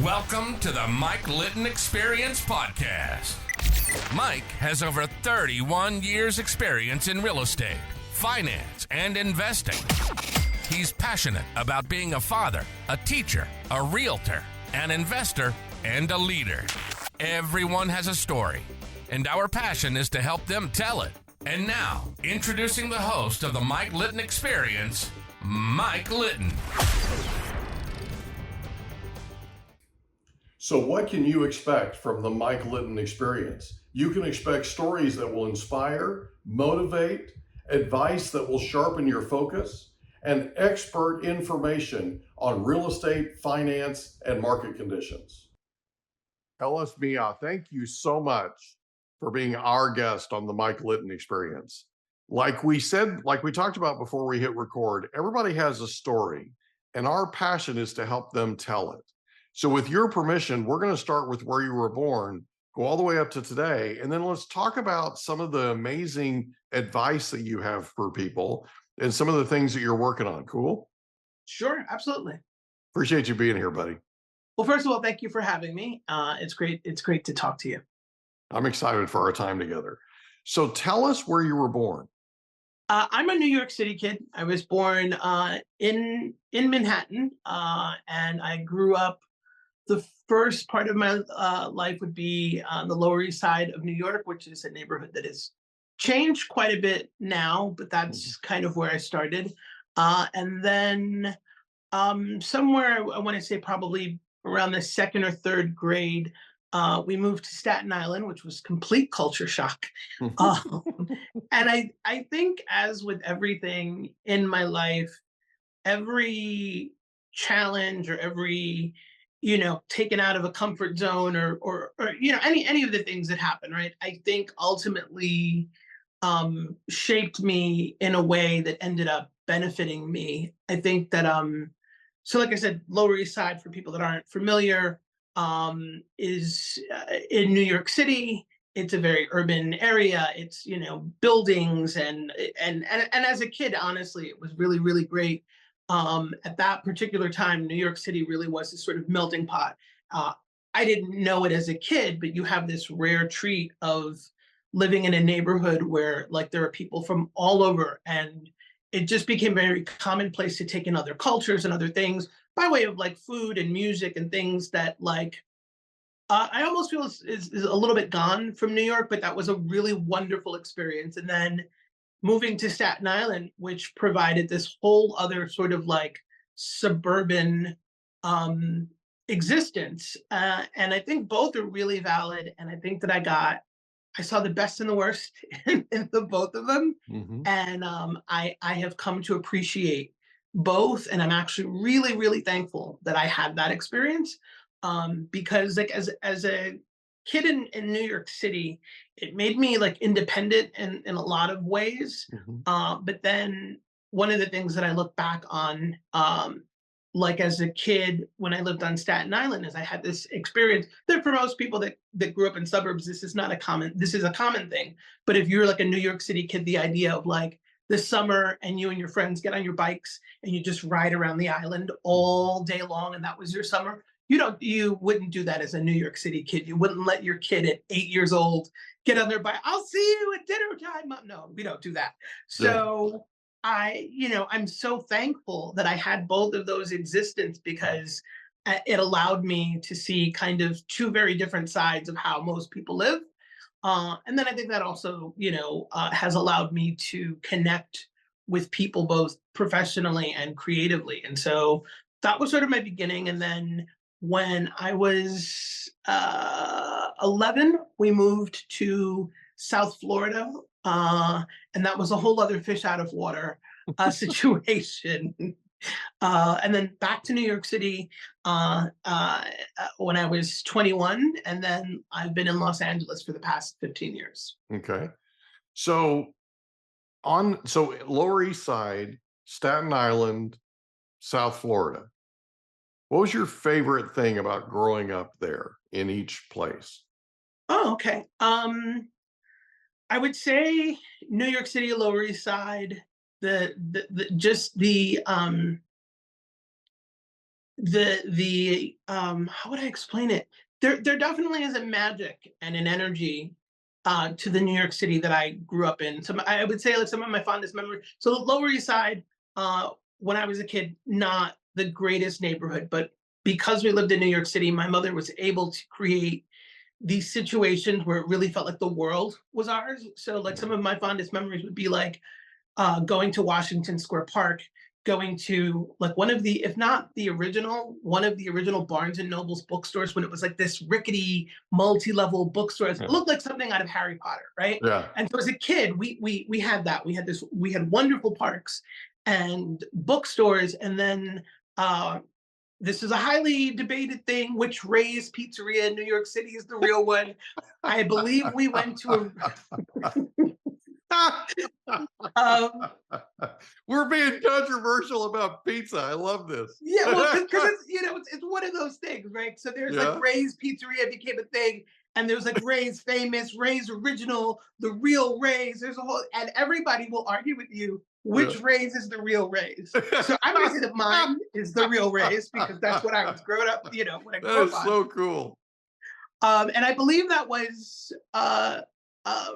Welcome to the Mike Litton Experience Podcast. Mike has over 31 years experience in real estate, finance, and investing. He's passionate about being a father, a teacher, a realtor, an investor, and a leader. Everyone has a story, and our passion is to help them tell it. And now, introducing the host of the Mike Litton Experience, Mike Litton. So what can you expect from the Mike Litton Experience? You can expect stories that will inspire, motivate, advice that will sharpen your focus, and expert information on real estate, finance, and market conditions. Ellis Miah, thank you so much for being our guest on the Mike Litton Experience. Like we talked about before we hit record, everybody has a story, and our passion is to help them tell it. So with your permission, we're going to start with where you were born, go all the way up to today, and then let's talk about some of the amazing advice that you have for people and some of the things that you're working on. Cool? Sure, absolutely. Appreciate you being here, buddy. Well, first of all, thank you for having me. It's great to talk to you. I'm excited for our time together. So tell us where you were born. I'm a New York City kid. I was born in Manhattan, and I grew up. The first part of my life would be on the Lower East Side of New York, which is a neighborhood that has changed quite a bit now, but that's kind of where I started. And then somewhere, I want to say probably around the second or third grade, we moved to Staten Island, which was complete culture shock. And I think, as with everything in my life, every challenge or every taken out of a comfort zone or any of the things that happen, right? I think ultimately shaped me in a way that ended up benefiting me. I think that so like I said, Lower East Side, for people that aren't familiar, is in New York City. It's a very urban area. It's buildings and as a kid, honestly, it was really, really great. At that particular time, New York City really was this sort of melting pot. I didn't know it as a kid, but you have this rare treat of living in a neighborhood where there are people from all over, and it just became very commonplace to take in other cultures and other things by way of food and music and things that I almost feel is a little bit gone from New York, but that was a really wonderful experience. And then moving to Staten Island, which provided this whole other sort of suburban existence. And I think both are really valid. And I think that I saw the best and the worst in the both of them. Mm-hmm. And I have come to appreciate both. And I'm actually really, really thankful that I had that experience. Because as a kid in New York City, it made me independent in a lot of ways. Mm-hmm. But then one of the things that I look back on, as a kid when I lived on Staten Island, is I had this experience that for most people that grew up in suburbs, this is a common thing. But if you're a New York City kid, the idea of the summer and you and your friends get on your bikes and you just ride around the island all day long, and that was your summer. You wouldn't do that as a New York City kid. You wouldn't let your kid at 8 years old get on their bike. I'll see you at dinner time, Mom. No, we don't do that. So I'm so thankful that I had both of those existence, because it allowed me to see kind of two very different sides of how most people live. And then I think that also, has allowed me to connect with people both professionally and creatively. And so that was sort of my beginning. And then when I was 11, we moved to South Florida, and that was a whole other fish out of water situation. And then back to New York City when I was 21, and then I've been in Los Angeles for the past 15 years. Okay. So Lower East Side, Staten Island, South Florida. What was your favorite thing about growing up there in each place? Oh, okay. I would say New York City, Lower East Side, the the how would I explain it? There definitely is a magic and an energy to the New York City that I grew up in. So I would say like some of my fondest memories. So the Lower East Side, when I was a kid, not the greatest neighborhood, but because we lived in New York City, my mother was able to create these situations where it really felt like the world was ours. So like some of my fondest memories would be like going to Washington Square Park, going to like one of the, if not the original, one of the original Barnes and Noble's bookstores when it was like this rickety multi-level bookstore. It looked like something out of Harry Potter, right? Yeah. And so as a kid, we had that. We had wonderful parks and bookstores, and then this is a highly debated thing. Which Ray's Pizzeria in New York City is the real one? I believe we went to We're being controversial about pizza. I love this. yeah, well, because it's it's one of those things, right? So there's Yeah. like Ray's Pizzeria became a thing, and there's like Ray's Famous, Ray's Original, the real Ray's. There's a whole, and everybody will argue with you which Ray's is the real Ray's. So I'm gonna say that mine is the real Ray's because that's what I was growing up, when I grew That up is on. so cool. And I believe that was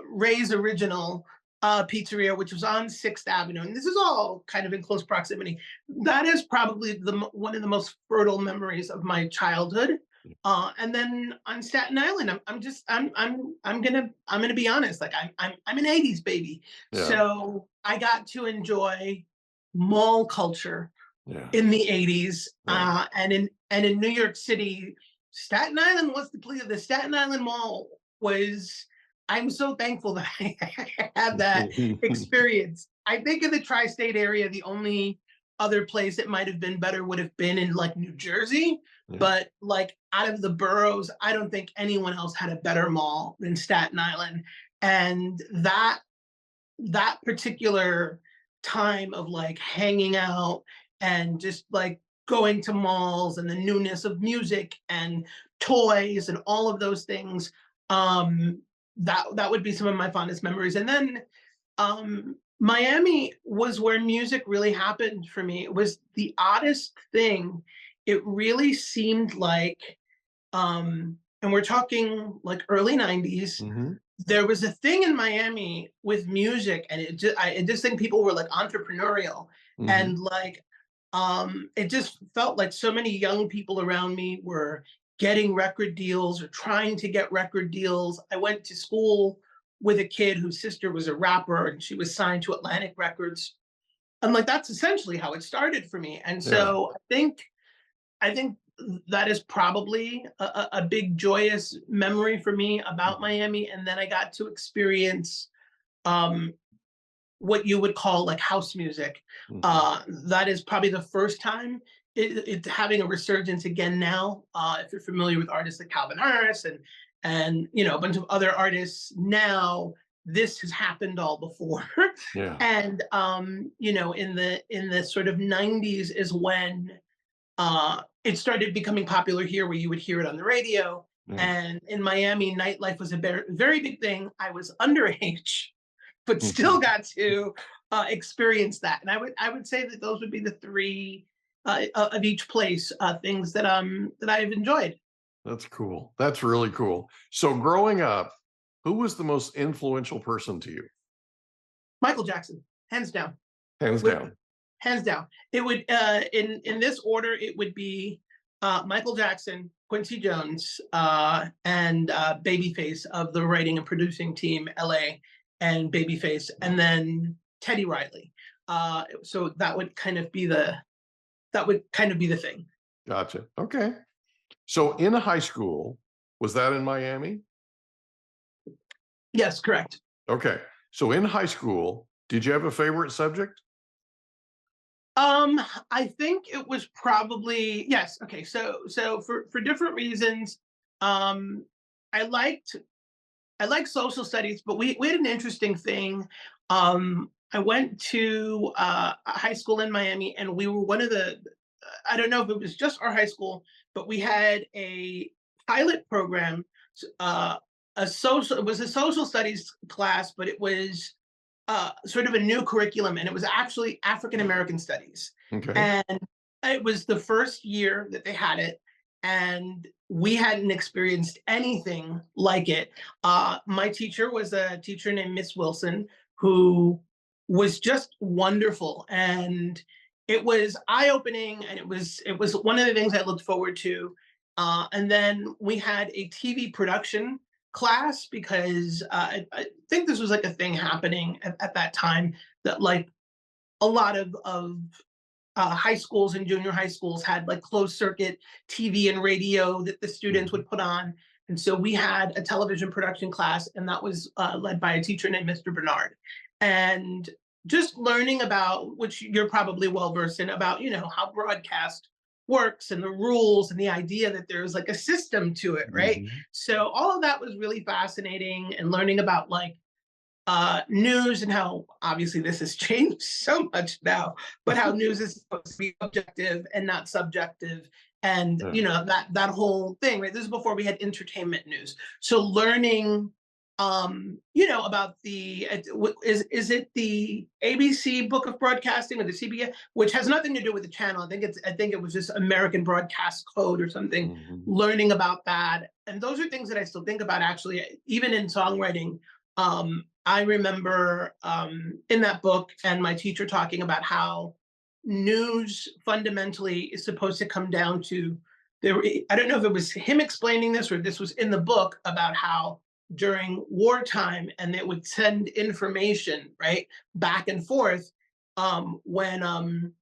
Ray's Original Pizzeria, which was on 6th Avenue. And this is all kind of in close proximity. That is probably one of the most fertile memories of my childhood. And then on Staten Island, I'm gonna be honest. Like I'm an '80s baby, Yeah. so I got to enjoy mall culture Yeah. in the '80s, Right. and in New York City. Staten Island was the Staten Island Mall was. I'm so thankful that I had that experience. I think in the tri-state area, the only other place it might have been better would have been in like New Jersey. Yeah. But like out of the boroughs, I don't think anyone else had a better mall than Staten Island. And that particular time of like hanging out and just like going to malls and the newness of music and toys and all of those things, that would be some of my fondest memories. And then Miami was where music really happened for me. It was the oddest thing. It really seemed like, and we're talking like early 90s, Mhm. there was a thing in Miami with music, and I just think people were like entrepreneurial, Mhm. and like it just felt like so many young people around me were getting record deals or trying to get record deals. I went to school with a kid whose sister was a rapper, and she was signed to Atlantic Records. And like that's essentially how it started for me. And so I think that is probably a big joyous memory for me about Miami. And then I got to experience what you would call like house music. That is probably the first time it's having a resurgence again now. If you're familiar with artists like Calvin Harris and a bunch of other artists now, this has happened all before. Yeah. And in the sort of 90s is when it started becoming popular here, where you would hear it on the radio. Yeah. And in Miami, nightlife was a very big thing. I was underage, but still got to experience that. And I would say that those would be the three of each place things that I've enjoyed. That's cool. That's really cool. So growing up, who was the most influential person to you? Michael Jackson, hands down. Hands down. Hands down. It would in this order, it would be Michael Jackson, Quincy Jones, and Babyface of the writing and producing team, LA, and Babyface, and then Teddy Riley. So that would kind of be the thing. Gotcha. Okay. So in high school, was that in Miami? Yes, correct. Okay. So in high school, did you have a favorite subject? I think it was probably yes. Okay, so for different reasons, I liked social studies, but we had an interesting thing. I went to a high school in Miami, and we were one of the. I don't know if it was just our high school, but we had a pilot program. It was a social studies class, but it was sort of a new curriculum, and it was actually African American studies. Okay. And It was the first year that they had it, and we hadn't experienced anything like it. My teacher was a teacher named Miss Wilson, who was just wonderful, and it was eye-opening, and it was one of the things I looked forward to. And then we had a TV production class because I think this was like a thing happening at that time, that like a lot of high schools and junior high schools had like closed circuit TV and radio that the students Mhm. would put on. And so we had a television production class, and that was led by a teacher named Mr. Bernard. And just learning about, which you're probably well versed in, about, how broadcast works and the rules and the idea that there's like a system to it, right? Mhm. So all of that was really fascinating, and learning about like news, and how obviously this has changed so much now, but how news is supposed to be objective and not subjective. And Yeah. that whole thing, right? This is before we had entertainment news. So learning about the is it the ABC Book of Broadcasting or the CBS, which has nothing to do with the channel. I think it was just American Broadcast Code or something. Mhm. Learning about that, and those are things that I still think about, actually, even in songwriting. I remember in that book, and my teacher talking about how news fundamentally is supposed to come down to there. I don't know if it was him explaining this or this was in the book, about how during wartime, and they would send information right back and forth, when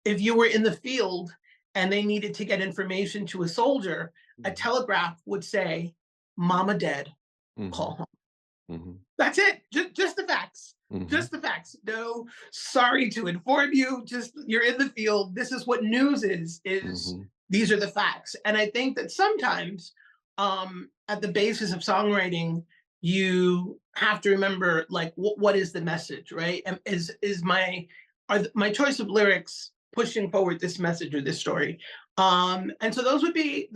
if you were in the field and they needed to get information to a soldier, a Mhm. telegraph would say, "Mama dead, call Mhm. home." Mhm. That's it. Just the facts. Mhm. Just the facts. No, sorry to inform you. Just, you're in the field. This is what news is Mhm. these are the facts. And I think that sometimes, at the basis of songwriting, you have to remember, like, what is the message, right? And is my choice of lyrics pushing forward this message or this story? And so those would be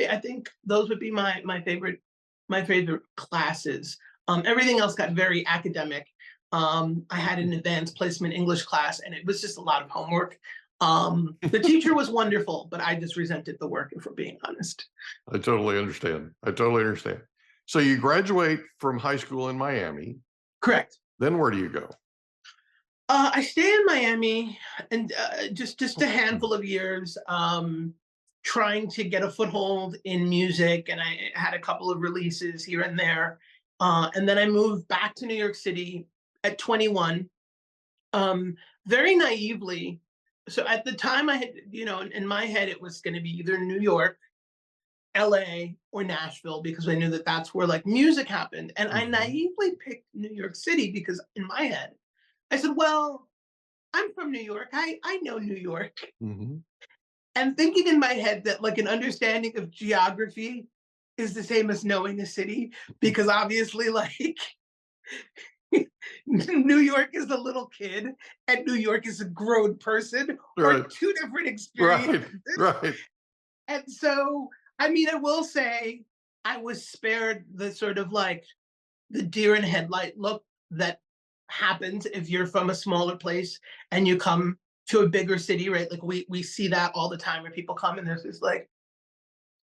I think those would be my favorite classes. Everything else got very academic. I had an advanced placement English class, and it was just a lot of homework. The teacher was wonderful, but I just resented the work, if we're being honest. I totally understand. I totally understand. So you graduate from high school in Miami. Correct. Then where do you go? I stay in Miami, and just a handful of years, trying to get a foothold in music, and I had a couple of releases here and there, and then I moved back to New York City at 21, um, very naively. So at the time, I had, in my head, it was going to be either New York, LA, or Nashville, because I knew that that's where like music happened, and I Mhm. naively picked New York City because in my head, I said, well, I'm from New York. I know New York. Mhm. And thinking in my head that like an understanding of geography is the same as knowing a city, because obviously, like, New York is a little kid and New York is a grown person, are Right. two different experiences. Right. Right. And so, I mean, I will say I was spared the sort of like the deer in headlight look that happens if you're from a smaller place and you come to a bigger city, right? Like we see that all the time, where people come and there's this like,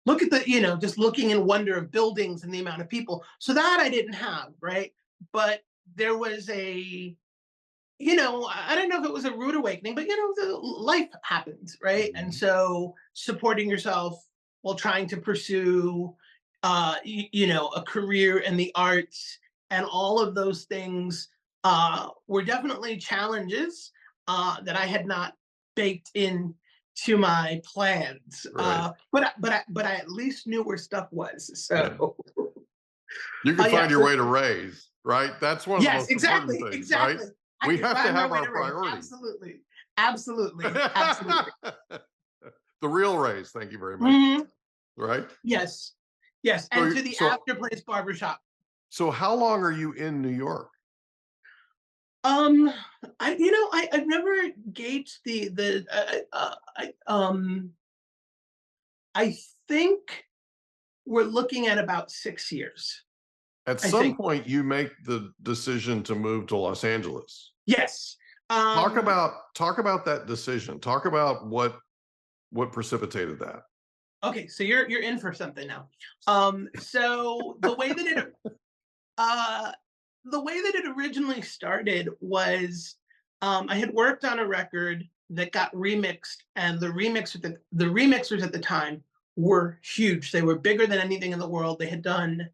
look at the, just looking in wonder of buildings and the amount of people. So that I didn't have, right? But there was I don't know if it was a rude awakening, but the life happens, right? And Mhm. so supporting yourself while trying to pursue, a career in the arts, and all of those things were definitely challenges that I had not baked in to my plans. Right. But I at least knew where stuff was. Yeah. So, You can yeah. find your way to raise, right? That's one of the Yes, most important exactly, things, right? exactly. I We can have to find my have way our to race. priorities. Absolutely, absolutely, absolutely. The real raise, thank you very much, Mhm. right? Yes, yes, So and to the so after place barbershop. so how long are you in New York? Um, I've never gauged I think we're looking at about 6 years. At I some think. point, you make the decision to move to Los Angeles. Yes. Talk Um, about talk about that decision. Talk about what precipitated that? Okay, so you're in for something now. So the way that it originally started was I had worked on a record that got remixed, and the remixers at the time were huge. They were bigger than anything in the world. They had done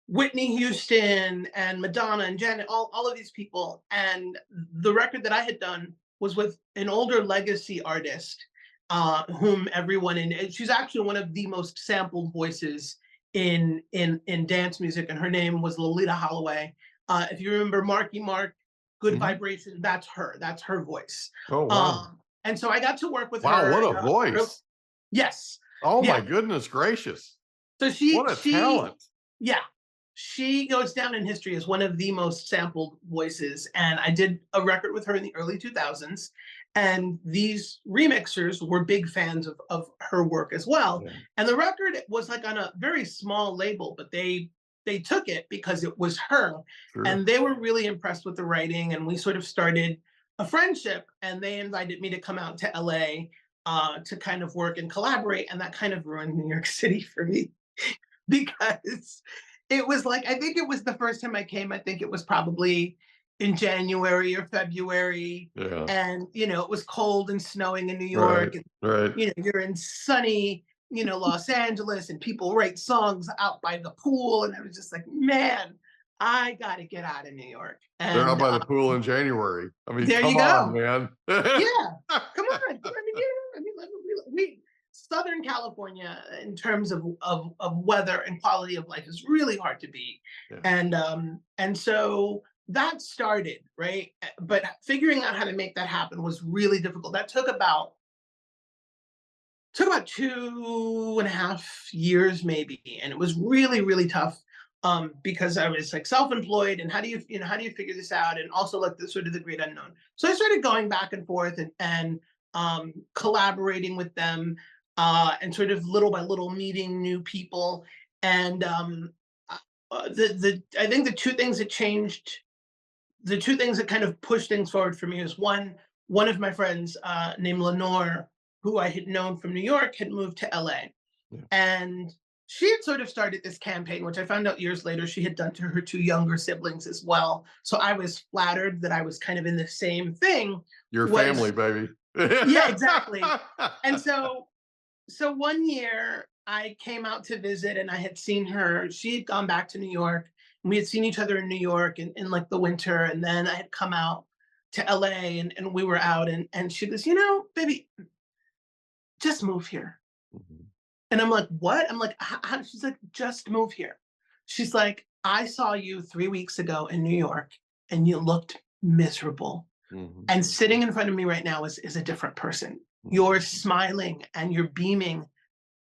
Whitney Houston and Madonna and Janet, all of these people. And the record that I had done was with an older legacy artist, whom everyone and she's actually one of the most sampled voices in dance music, and her name was Loleatta Holloway. If you remember Marky Mark, Good Vibration, that's her voice. Oh, wow. And so I got to work with her. Wow, what a voice. Yes. Oh, Yeah. my goodness gracious. So what a talent. Yeah. She goes down in history as one of the most sampled voices. And I did a record with her in the early 2000s. And these remixers were big fans of her work as well. Yeah. And the record was like on a very small label, but they took it because it was her. Sure. And they were really impressed with the writing. And we sort of started a friendship. And they invited me to come out to LA to kind of work and collaborate. And that kind of ruined New York City for me because it was like, I think it was the first time I came, I think it was probably in January or February. Yeah. And, it was cold and snowing in New York. Right. And, you're in sunny, Los Angeles, and people write songs out by the pool. And I was just like, man, I got to get out of New York. And, they're out by the pool in January. I mean, there come you go. on, man. Yeah, come on. We Southern California, in terms of weather and quality of life, is really hard to beat. Yeah. And so that started, right? But figuring out how to make that happen was really difficult. That took about 2.5 years maybe, and it was really, really tough. Because I was like self-employed, and how do you figure this out, and also like the sort of the great unknown. So I started going back and forth and collaborating with them, and sort of little by little meeting new people. And I think the two things that changed, the two things that kind of pushed things forward for me is one of my friends named Lenore, who I had known from New York, had moved to LA. Yeah. And she had sort of started this campaign, which I found out years later she had done to her two younger siblings as well. So I was flattered that I was kind of in the same thing. Your family, baby. Yeah, exactly. And so one year I came out to visit, and I had seen her. She had gone back to New York, and we had seen each other in New York in like the winter. And then I had come out to LA, and we were out, and she goes, baby, just move here. Mm-hmm. And I'm like, what? I'm like, how? She's like, just move here. She's like, I saw you 3 weeks ago in New York, and you looked miserable. Mm-hmm. And sitting in front of me right now is a different person. Mm-hmm. You're smiling and you're beaming.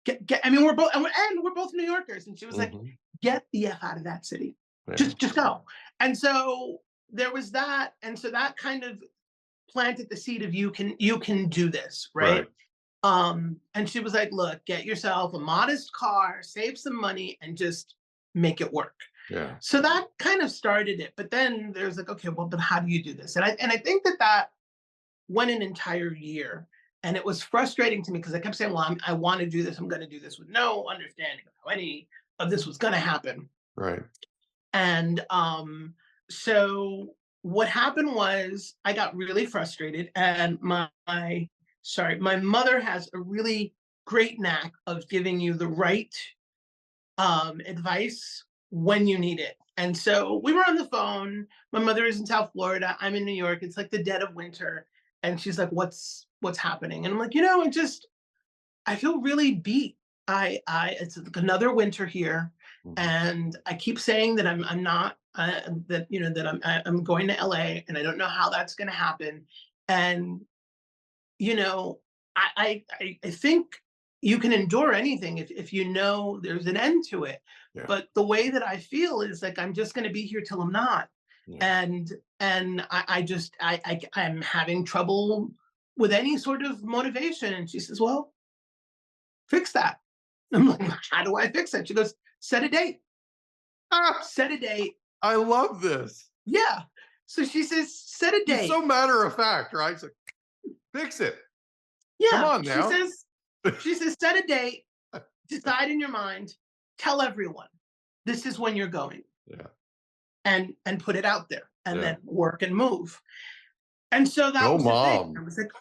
We're both New Yorkers. And she was like, get the F out of that city. Yeah. Just go. And so there was that. And so that kind of planted the seed of you can do this, right? And she was like, look, get yourself a modest car, save some money, and just make it work. Yeah. So that kind of started it. But then there's like, okay, well, but how do you do this? And I think that went an entire year. And it was frustrating to me because I kept saying, well, I want to do this. I'm going to do this, with no understanding of how any of this was going to happen. Right. And so what happened was I got really frustrated, and my mother has a really great knack of giving you the right advice when you need it. And so we were on the phone. My mother is in South Florida. I'm in New York. It's like the dead of winter. And she's like, what's happening? And I'm like, I feel really beat. It's like another winter here. Mm-hmm. And I keep saying that I'm not, that I'm going to LA, and I don't know how that's going to happen. And I think you can endure anything if there's an end to it. Yeah. But the way that I feel is like I'm just going to be here till I'm not. Yeah. And I'm having trouble with any sort of motivation. And she says, well, fix that. I'm like, how do I fix it? She goes, set a date. Set a date. I love this. Yeah. So she says, set a date. It's so matter of fact, right? It's like, fix it. Yeah. Come on now. She says, set a date, decide in your mind, tell everyone, this is when you're going. Yeah. And put it out there, and Yeah. then work and move. And so that Go was the thing. mom. I was like,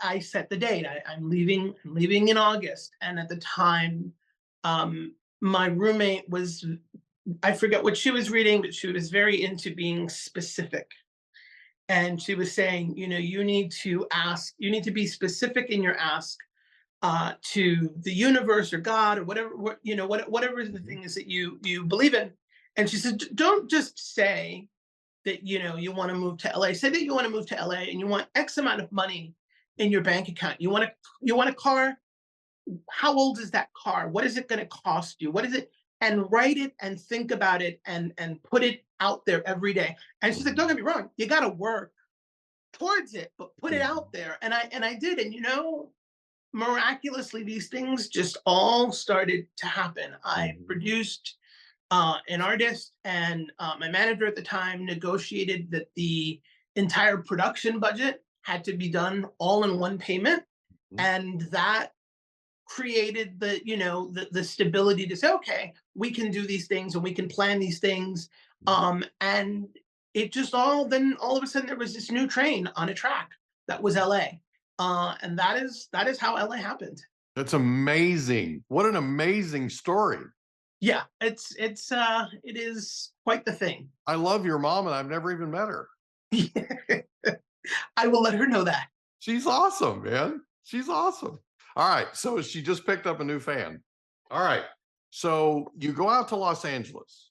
I set the date. I'm leaving in August. And at the time, my roommate was, I forget what she was reading, but she was very into being specific. And she was saying, you need to be specific in your ask to the universe or God or whatever, whatever the thing is that you believe in. And she said, don't just say that, you want to move to LA. Say that you want to move to LA and you want X amount of money in your bank account. You want a car. How old is that car? What is it going to cost you? What is it? And write it and think about it and put it out there every day. And she's like, don't get me wrong. You got to work towards it, but put it out there. And I did. And, miraculously, these things just all started to happen. I produced an artist, and my manager at the time negotiated that the entire production budget had to be done all in one payment. And that created the stability to say, okay, we can do these things and we can plan these things. And it just all of a sudden there was this new train on a track that was LA. And that is how LA happened. That's amazing. What an amazing story. Yeah, it is quite the thing. I love your mom, and I've never even met her. I will let her know that. She's awesome, man. She's awesome. All right. So she just picked up a new fan. All right. So you go out to Los Angeles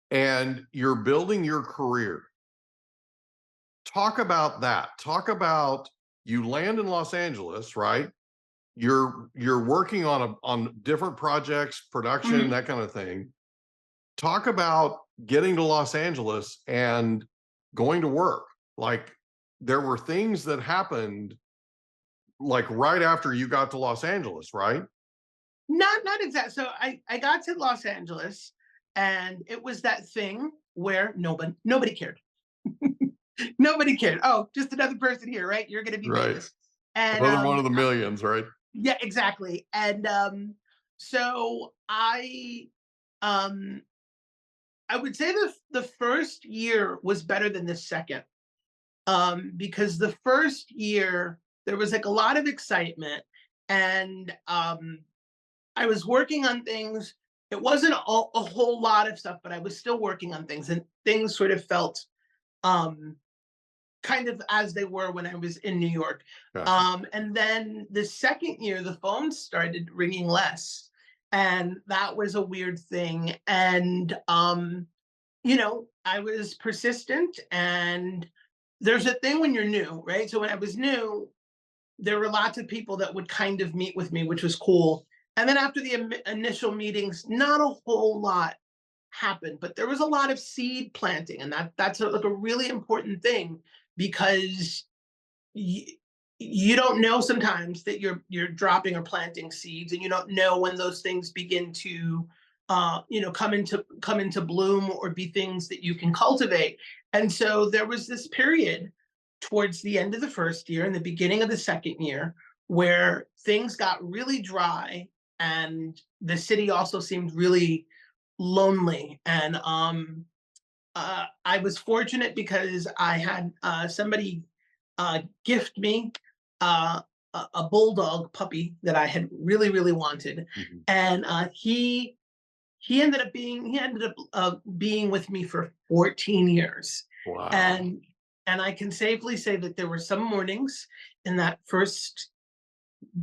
and you're building your career. Talk about that. Talk about, you land in Los Angeles, right? You're working on different projects, production, that kind of thing. Talk about getting to Los Angeles and going to work. Like, there were things that happened like right after you got to Los Angeles, right? Not exactly. So I got to Los Angeles, and it was that thing where nobody cared. Nobody cared. Oh, just another person here, right? You're going to be famous. And another one of the millions, right? Yeah, exactly. And so I would say the first year was better than the second, because the first year there was like a lot of excitement, and I was working on things. It wasn't a whole lot of stuff, but I was still working on things, and things sort of felt kind of as they were when I was in New York. Gotcha. And then the second year, the phone started ringing less. And that was a weird thing. And, I was persistent, and there's a thing when you're new, right? So when I was new, there were lots of people that would kind of meet with me, which was cool. And then after the initial meetings, not a whole lot happened, but there was a lot of seed planting. And that's like a really important thing, because you don't know sometimes that you're dropping or planting seeds, and you don't know when those things begin to come into bloom or be things that you can cultivate. And so there was this period towards the end of the first year and the beginning of the second year where things got really dry, and the city also seemed really lonely. And I was fortunate because I had somebody gift me a bulldog puppy that I had really, really wanted. And he ended up being with me for 14 years. Wow. And I can safely say that there were some mornings in that first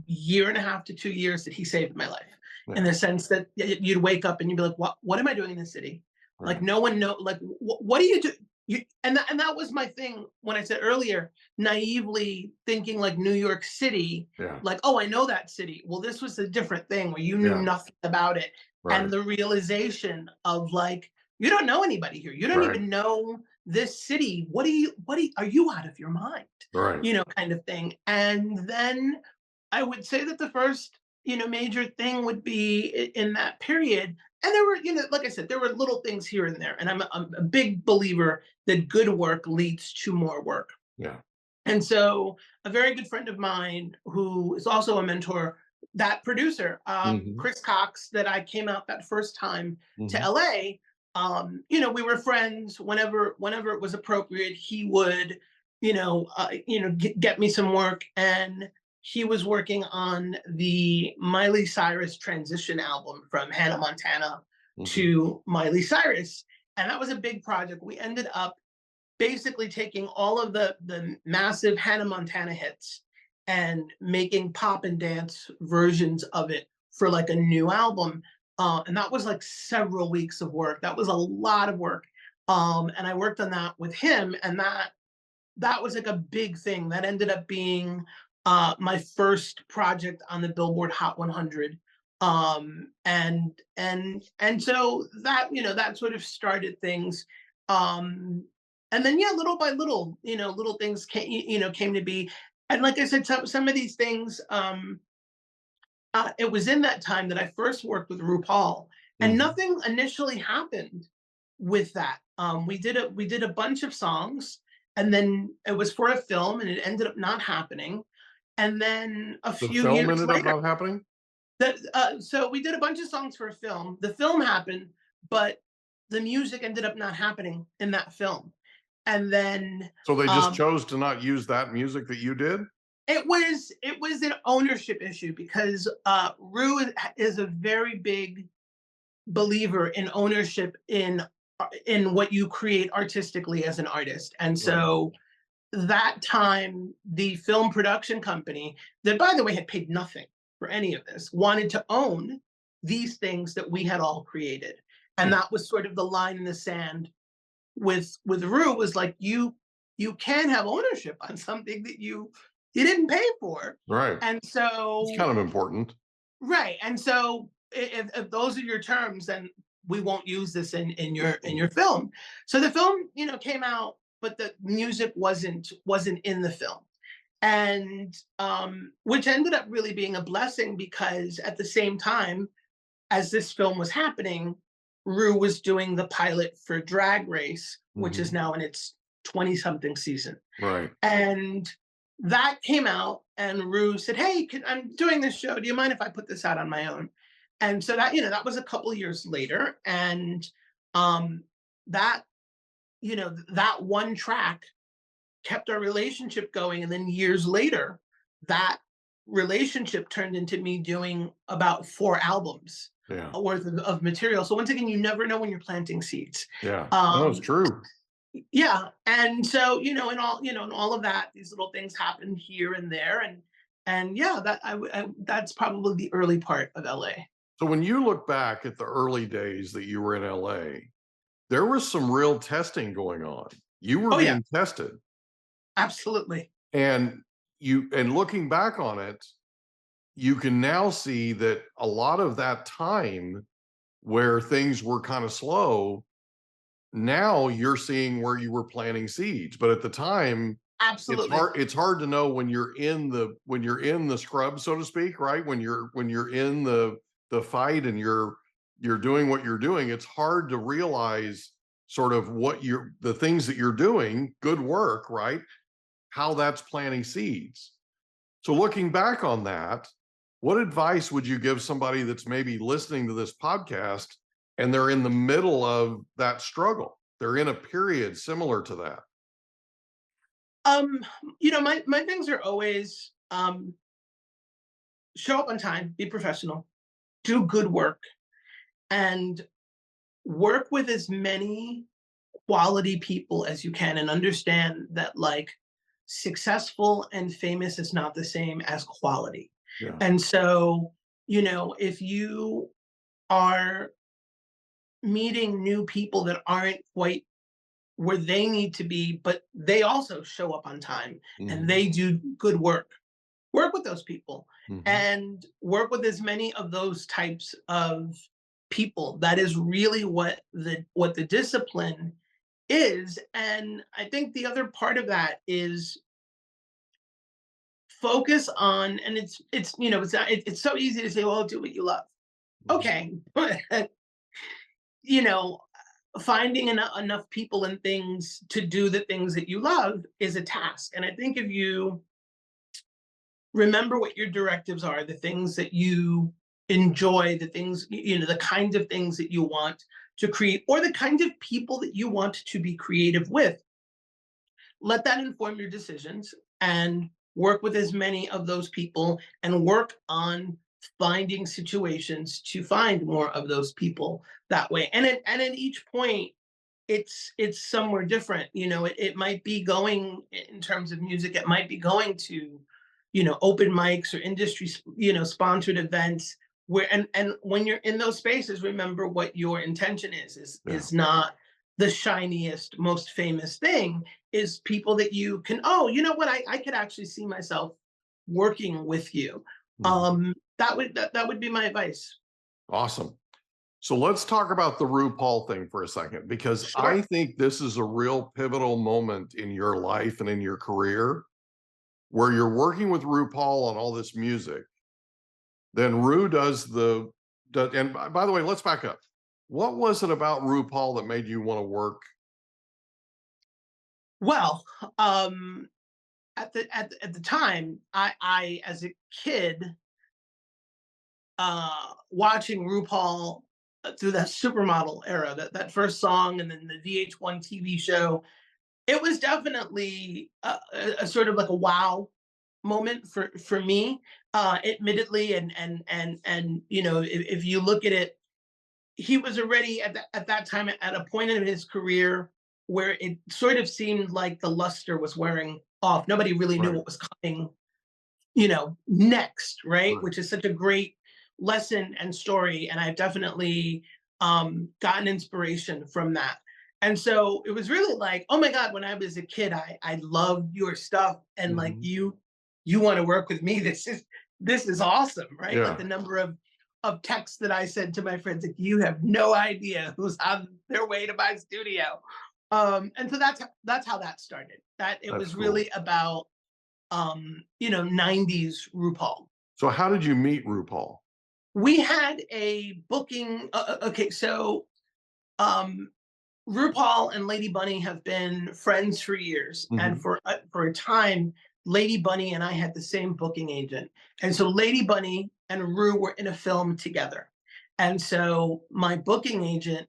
year and a half to 2 years that he saved my life, in the sense that you'd wake up and you'd be like, what am I doing in this city? Right. Like, no one know, like, what do you do? And that was my thing when I said earlier, naively thinking like New York City, like, oh, I know that city. Well, this was a different thing where you knew nothing about it. Right. And the realization of like, you don't know anybody here. You don't even know this city. Are you out of your mind? Right. Kind of thing. And then I would say that the first, major thing would be in that period. And there were, like I said, there were little things here and there. And I'm a big believer that good work leads to more work. Yeah. And so a very good friend of mine who is also a mentor, that producer, Chris Cox, that I came out that first time to LA, we were friends. Whenever it was appropriate, he would, get me some work. And he was working on the Miley Cyrus transition album from Hannah Montana to Miley Cyrus. And that was a big project. We ended up basically taking all of the massive Hannah Montana hits and making pop and dance versions of it for like a new album. And that was like several weeks of work. That was a lot of work. And I worked on that with him, and that was like a big thing. That ended up being my first project on the Billboard Hot 100. And so that, that sort of started things. And then, yeah, little by little, little things came to be. And like I said, some of these things, it was in that time that I first worked with RuPaul, and nothing initially happened with that. We did a bunch of songs, and then it was for a film, and it ended up not happening. And then a few film years ended later, up not happening. So we did a bunch of songs for a film. The film happened, but the music ended up not happening in that film. And then So they just chose to not use that music that you did? It was an ownership issue, because Ru is a very big believer in ownership in what you create artistically as an artist. And so that time, the film production company, that by the way had paid nothing for any of this, wanted to own these things that we had all created. And that was sort of the line in the sand with Ru, was like, you can have ownership on something that you didn't pay for. Right. And so it's kind of important. Right. And so if those are your terms, then we won't use this in your film. So the film, came out, but the music wasn't in the film. And which ended up really being a blessing, because at the same time as this film was happening, Ru was doing the pilot for Drag Race, which is now in its 20-something season. Right. And that came out, and Ru said, "Hey, I'm doing this show. Do you mind if I put this out on my own?" And so that, that was a couple of years later. And that, that one track kept our relationship going. And then years later, that relationship turned into me doing about 4 albums worth of material. So once again, you never know when you're planting seeds. Yeah, that's true. Yeah. And so, in all of that, these little things happen here and there. And yeah, that's probably the early part of LA. So when you look back at the early days that you were in LA, there was some real testing going on. You were being tested. Absolutely. And looking back on it, you can now see that a lot of that time where things were kind of slow, now you're seeing where you were planting seeds. But at the time, absolutely, it's hard to know when you're in the scrub, so to speak, right? When you're in the fight and you're doing what you're doing, it's hard to realize sort of the things that you're doing, good work, right? How that's planting seeds. So looking back on that, what advice would you give somebody that's maybe listening to this podcast and they're in the middle of that struggle? They're in a period similar to that. My things are always show up on time, be professional, do good work, and work with as many quality people as you can, and understand that like successful and famous is not the same as quality. Yeah. And so, if you are meeting new people that aren't quite where they need to be, but they also show up on time and they do good work with those people and work with as many of those types of people. That is really what the discipline is. And I think the other part of that is focus on, and it's so easy to say, well, do what you love. Okay. finding enough people and things to do the things that you love is a task. And I think if you remember what your directives are, the things that you enjoy, the things, the kinds of things that you want to create, or the kinds of people that you want to be creative with, let that inform your decisions and work with as many of those people and work on finding situations to find more of those people that way. And at each point, it's somewhere different. It might be going, in terms of music, it might be going to, open mics or industry, sponsored events where, and when you're in those spaces, remember what your intention is not the shiniest, most famous thing, is people that you can, you know what, I could actually see myself working with you. That would be my advice. Awesome. So let's talk about the RuPaul thing for a second, because Sure. I think this is a real pivotal moment in your life and in your career where you're working with RuPaul on all this music. Then Ru does and by the way, let's back up. What was it about RuPaul that made you want to work? Well, at the time, I as a kid, watching RuPaul through that supermodel era, that first song, and then the VH1 TV show, it was definitely a sort of like a wow moment for me, admittedly. And if you look at it, he was already at that time at a point in his career where it sort of seemed like the luster was wearing off. Nobody really knew what was coming, next, right? Which is such a great lesson and story. And I've definitely gotten inspiration from that. And so it was really like, oh my God, when I was a kid, I loved your stuff. And like, you want to work with me. This is awesome, right? Yeah. Like the number of texts that I sent to my friends, like, you have no idea who's on their way to my studio. And so that's how that started. That it was really about 90s RuPaul. So how did you meet RuPaul? We had a booking. Okay, so RuPaul and Lady Bunny have been friends for years, and for a time, Lady Bunny and I had the same booking agent, and so Lady Bunny and Ru were in a film together, and so my booking agent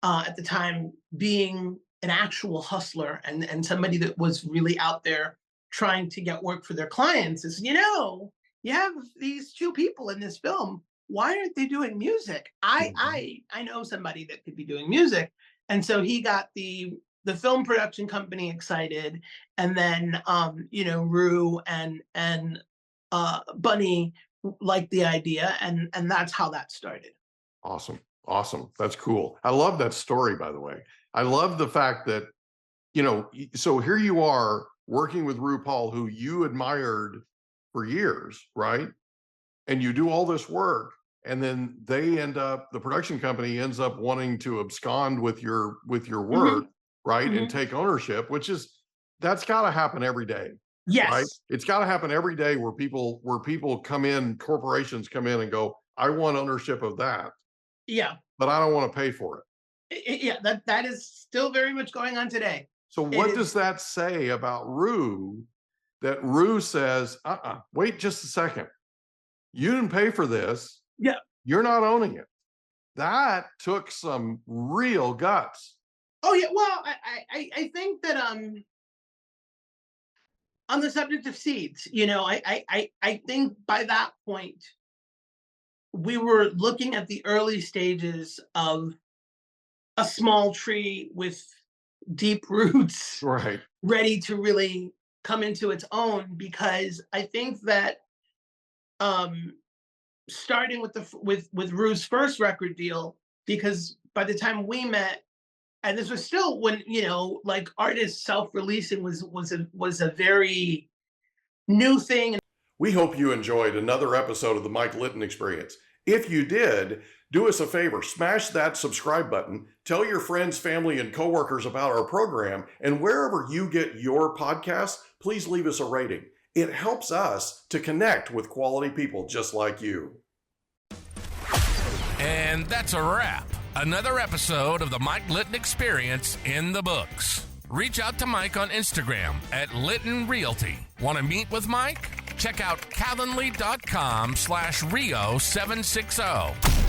at the time, being an actual hustler and somebody that was really out there trying to get work for their clients, is, you have these two people in this film. Why aren't they doing music? I know somebody that could be doing music. And so he got the film production company excited. And then, Ru and Bunny liked the idea. And that's how that started. Awesome. That's cool. I love that story, by the way. I love the fact that, so here you are working with RuPaul, who you admired for years, right? And you do all this work, and then the production company ends up wanting to abscond with your work, right? And take ownership, that's got to happen every day. Yes. Right? It's got to happen every day where people come in, corporations come in and go, I want ownership of that. Yeah. But I don't want to pay for it. Yeah, that is still very much going on today. So what does that say about Ru, that Ru says, wait just a second. You didn't pay for this. Yeah. You're not owning it. That took some real guts. Oh yeah. Well, I think that on the subject of seeds, I think by that point we were looking at the early stages of a small tree with deep roots, right, ready to really come into its own. Because I think that starting with Ru's first record deal, because by the time we met, and this was still when like artists self-releasing was a very new thing. We hope you enjoyed another episode of the Mike Litton Experience. If you did, do us a favor, smash that subscribe button, tell your friends, family, and coworkers about our program, and wherever you get your podcasts, please leave us a rating. It helps us to connect with quality people just like you. And that's a wrap. Another episode of the Mike Litton Experience in the books. Reach out to Mike on Instagram at Litton Realty. Want to meet with Mike? Check out calendly.com/Rio760.